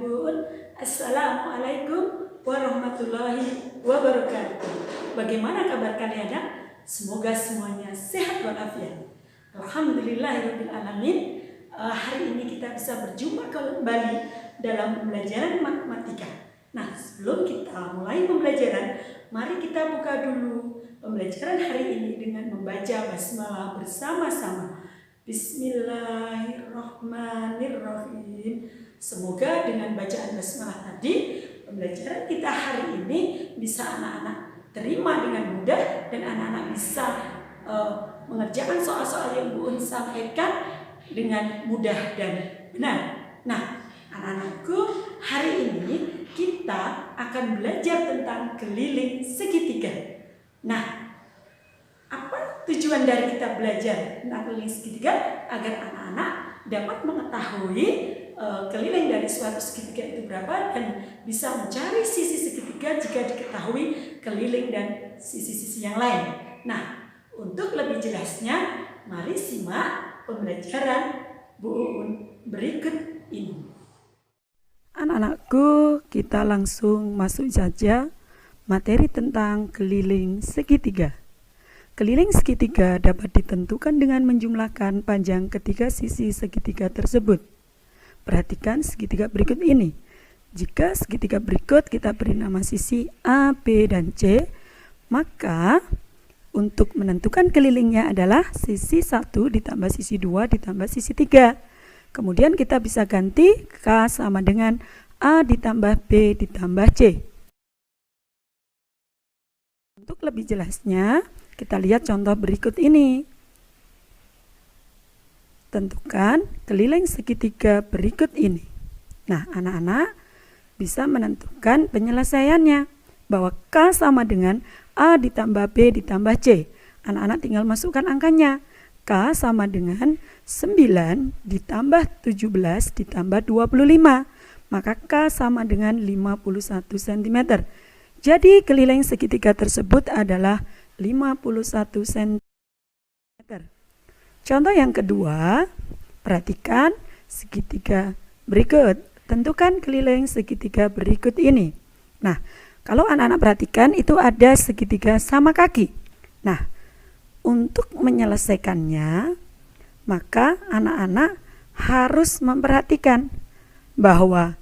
Bu. Assalamualaikum warahmatullahi wabarakatuh. Bagaimana kabar kalian? Semoga semuanya sehat walafiat. Alhamdulillahirrahmanirrahim. Hari ini kita bisa berjumpa kembali dalam pembelajaran matematika. Nah, sebelum kita mulai pembelajaran, mari kita buka dulu pembelajaran hari ini dengan membaca basmalah bersama-sama. Bismillahirrahmanirrahim. Semoga dengan bacaan basmalah tadi, pembelajaran kita hari ini bisa anak-anak terima dengan mudah dan anak-anak bisa mengerjakan soal-soal yang Bu Un sampaikan dengan mudah dan benar. Nah, anak-anakku, hari ini kita akan belajar tentang keliling segitiga. Nah, apa tujuan dari kita belajar tentang keliling segitiga? Agar anak-anak dapat mengetahui keliling dari suatu segitiga itu berapa dan bisa mencari sisi segitiga jika diketahui keliling dan sisi-sisi yang lain. Nah, untuk lebih jelasnya, mari simak pembelajaran Bu Un berikut ini. Anak-anakku, kita langsung masuk saja materi tentang keliling segitiga. Keliling segitiga dapat ditentukan dengan menjumlahkan panjang ketiga sisi segitiga tersebut. Perhatikan segitiga berikut ini. Jika segitiga berikut kita beri nama sisi A, B, dan C, maka untuk menentukan kelilingnya adalah sisi 1 ditambah sisi 2 ditambah sisi 3. Kemudian kita bisa ganti K sama dengan A ditambah B ditambah C. Untuk lebih jelasnya, kita lihat contoh berikut ini. Tentukan keliling segitiga berikut ini. Nah, anak-anak bisa menentukan penyelesaiannya bahwa K sama dengan A ditambah B ditambah C. Anak-anak tinggal masukkan angkanya. K sama dengan 9 ditambah 17 ditambah 25. Maka K sama dengan 51 cm. Jadi keliling segitiga tersebut adalah 51 cm. Contoh yang kedua, perhatikan segitiga berikut. Tentukan keliling segitiga berikut ini. Nah, kalau anak-anak perhatikan itu ada segitiga sama kaki. Nah, untuk menyelesaikannya, maka anak-anak harus memperhatikan bahwa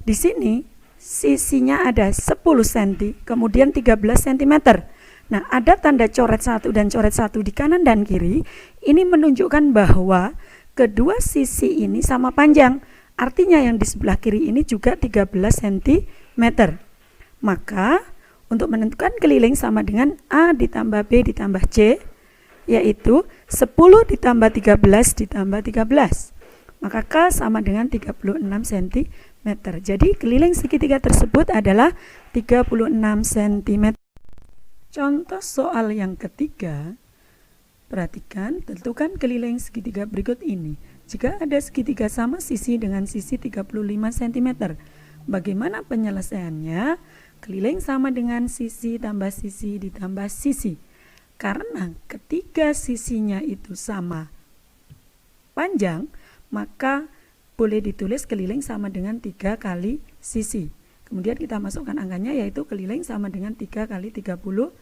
di sini sisinya ada 10 cm, kemudian 13 cm. Nah, ada tanda coret 1 dan coret 1 di kanan dan kiri. Ini menunjukkan bahwa kedua sisi ini sama panjang. Artinya yang di sebelah kiri ini juga 13 cm. Maka untuk menentukan keliling sama dengan A ditambah B ditambah C, yaitu 10 ditambah 13 ditambah 13. Maka K sama dengan 36 cm. Jadi keliling segitiga tersebut adalah 36 cm. Contoh soal yang ketiga, perhatikan, tentukan keliling segitiga berikut ini. Jika ada segitiga sama sisi dengan sisi 35 cm, bagaimana penyelesaiannya? Keliling sama dengan sisi tambah sisi ditambah sisi. Karena ketiga sisinya itu sama panjang, maka boleh ditulis keliling sama dengan 3 kali sisi. Kemudian kita masukkan angkanya, yaitu keliling sama dengan 3 kali 35.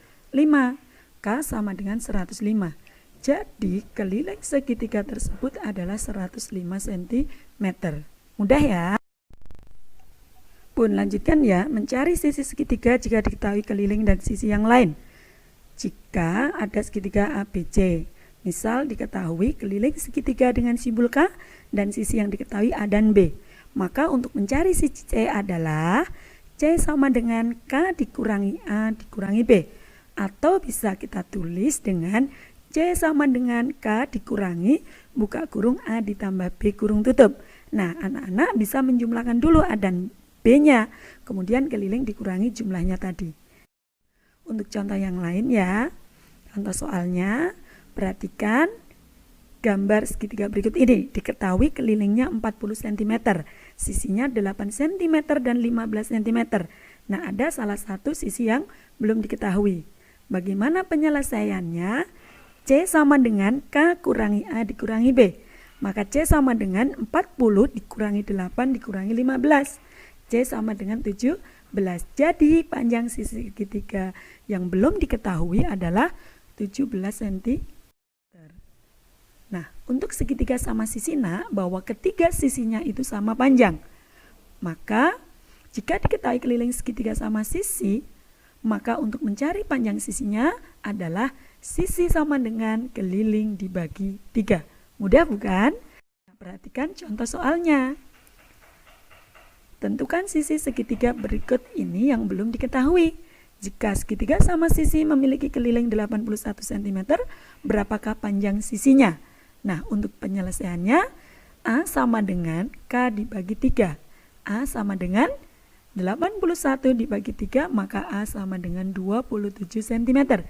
K sama dengan 105. Jadi keliling segitiga tersebut adalah 105 cm. Mudah ya? Pun lanjutkan ya, mencari sisi segitiga jika diketahui keliling dan sisi yang lain. Jika ada segitiga ABC, misal diketahui keliling segitiga dengan simbol K dan sisi yang diketahui A dan B, maka untuk mencari sisi C adalah C sama dengan K dikurangi A dikurangi B. Atau bisa kita tulis dengan C sama dengan K dikurangi buka kurung A ditambah B kurung tutup. Nah, anak-anak bisa menjumlahkan dulu A dan B-nya, kemudian keliling dikurangi jumlahnya tadi. Untuk contoh yang lain ya, contoh soalnya, perhatikan gambar segitiga berikut ini. Diketahui kelilingnya 40 cm, sisinya 8 cm dan 15 cm. Nah, ada salah satu sisi yang belum diketahui. Bagaimana penyelesaiannya? C sama dengan K kurangi A dikurangi B. Maka C sama dengan 40 dikurangi 8 dikurangi 15. C sama dengan 17. Jadi panjang sisi segitiga yang belum diketahui adalah 17 cm. Nah, untuk segitiga sama sisi bahwa ketiga sisinya itu sama panjang. Maka, jika diketahui keliling segitiga sama sisi, maka untuk mencari panjang sisinya adalah sisi sama dengan keliling dibagi 3. Mudah bukan? Nah, perhatikan contoh soalnya. Tentukan sisi segitiga berikut ini yang belum diketahui. Jika segitiga sama sisi memiliki keliling 81 cm, berapakah panjang sisinya? Nah, untuk penyelesaiannya, A sama dengan K dibagi 3. A sama dengan 81 dibagi 3, maka A sama dengan 27 cm.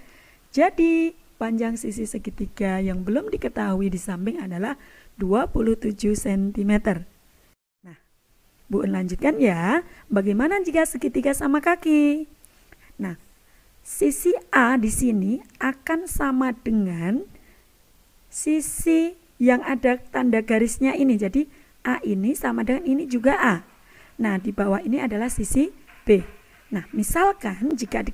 Jadi, panjang sisi segitiga yang belum diketahui di samping adalah 27 cm. Nah, Bu Un lanjutkan ya. Bagaimana jika segitiga sama kaki? Nah, sisi A di sini akan sama dengan sisi yang ada tanda garisnya ini. Jadi A ini sama dengan ini juga A. Nah, di bawah ini adalah sisi B. Nah, misalkan jika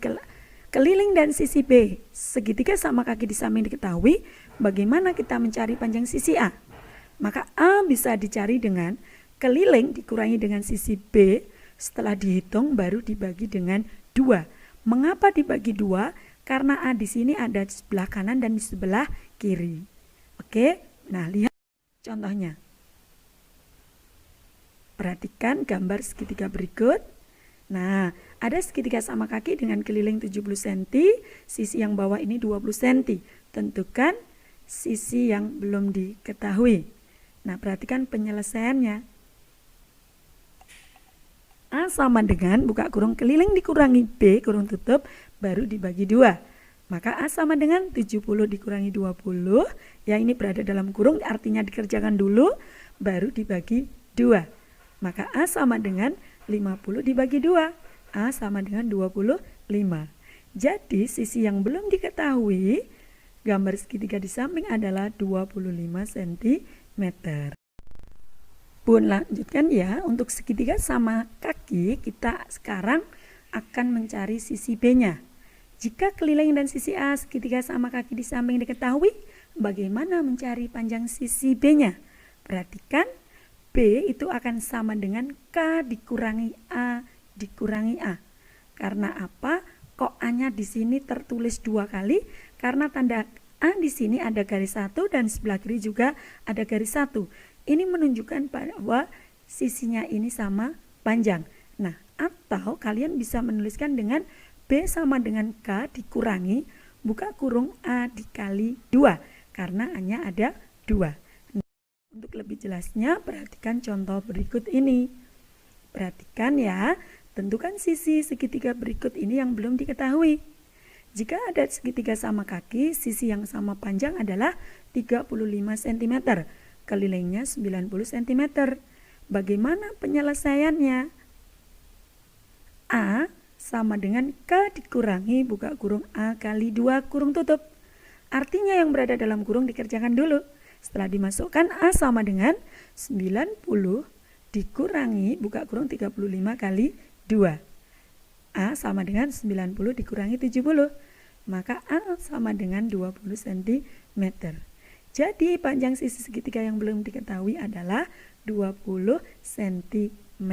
keliling dan sisi B segitiga sama kaki di samping diketahui, bagaimana kita mencari panjang sisi A? Maka A bisa dicari dengan keliling dikurangi dengan sisi B, setelah dihitung baru dibagi dengan 2. Mengapa dibagi 2? Karena A di sini ada di sebelah kanan dan di sebelah kiri. Oke, nah lihat contohnya. Perhatikan gambar segitiga berikut. Nah, ada segitiga sama kaki dengan keliling 70 cm, sisi yang bawah ini 20 cm. Tentukan sisi yang belum diketahui. Nah, perhatikan penyelesaiannya. A sama dengan buka kurung keliling dikurangi B kurung tutup baru dibagi 2. Maka A sama dengan 70 dikurangi 20. Yang ini berada dalam kurung artinya dikerjakan dulu baru dibagi 2. Maka A sama dengan 50 dibagi 2. A sama dengan 25. Jadi sisi yang belum diketahui gambar segitiga di samping adalah 25 cm. Bun lanjutkan ya. Untuk segitiga sama kaki kita sekarang akan mencari sisi B-nya. Jika keliling dan sisi A segitiga sama kaki di samping diketahui, bagaimana mencari panjang sisi B-nya? Perhatikan, B itu akan sama dengan K dikurangi A dikurangi A. Karena apa? Kok A-nya di sini tertulis 2 kali? Karena tanda A di sini ada garis 1 dan sebelah kiri juga ada garis 1. Ini menunjukkan bahwa sisinya ini sama panjang. Nah, atau kalian bisa menuliskan dengan B sama dengan K dikurangi buka kurung A dikali 2 karena A-nya ada 2. Nah, untuk lebih jelasnya perhatikan contoh berikut ini. Perhatikan ya, tentukan sisi segitiga berikut ini yang belum diketahui. Jika ada segitiga sama kaki, sisi yang sama panjang adalah 35 cm, kelilingnya 90 cm. Bagaimana penyelesaiannya? A sama dengan K dikurangi buka kurung A kali 2 kurung tutup. Artinya yang berada dalam kurung dikerjakan dulu. Setelah dimasukkan A sama dengan 90 dikurangi buka kurung 35 kali 2. A sama dengan 90 dikurangi 70. Maka A sama dengan 20 cm. Jadi panjang sisi segitiga yang belum diketahui adalah 20 cm.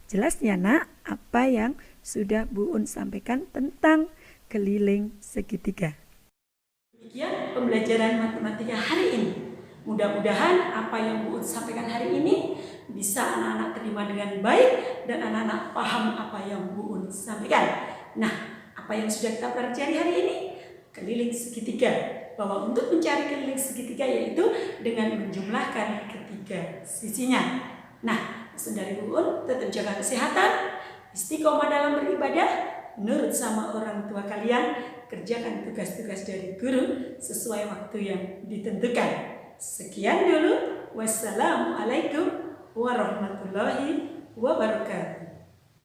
Jelas ya nak apa yang sudah Bu Un sampaikan tentang keliling segitiga. Demikian pembelajaran matematika hari ini. Mudah-mudahan apa yang Bu Un sampaikan hari ini bisa anak-anak terima dengan baik dan anak-anak paham apa yang Bu Un sampaikan. Nah, apa yang sudah kita pelajari hari ini? Keliling segitiga. Bahwa untuk mencari keliling segitiga yaitu dengan menjumlahkan ketiga sisinya. Nah, pesan dari Bu Un, tetap jaga kesehatan, istiqomah dalam beribadah, nurut sama orang tua kalian, kerjakan tugas-tugas dari guru sesuai waktu yang ditentukan. Sekian dulu. Wassalamualaikum warahmatullahi wabarakatuh.